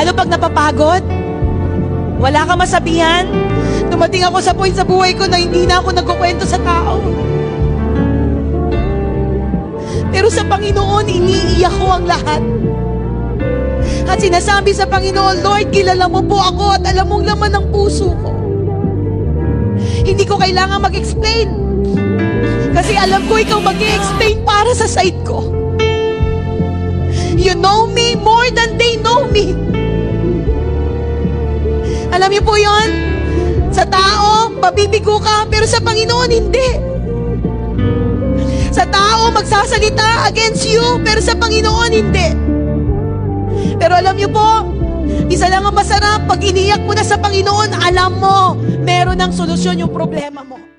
Lalo pag napapagod, wala kang masabihan. Dumating ako sa point sa buhay ko na hindi na ako nagkukwento sa tao. Pero sa Panginoon, iniiyak ko ang lahat. At sinasabi sa Panginoon, Lord, kilala mo po ako at alam mong laman ng puso ko. Hindi ko kailangan mag-explain. Kasi alam ko ikaw mag-explain para sa side ko. You know me more than they know me. Alam niyo po yon? Sa tao, pabibigo ka, pero sa Panginoon, hindi. Sa tao, magsasalita against you, pero sa Panginoon, hindi. Pero alam niyo po, isa lang ang masarap, pag iniyak mo na sa Panginoon, alam mo, meron ng solusyon yung problema mo.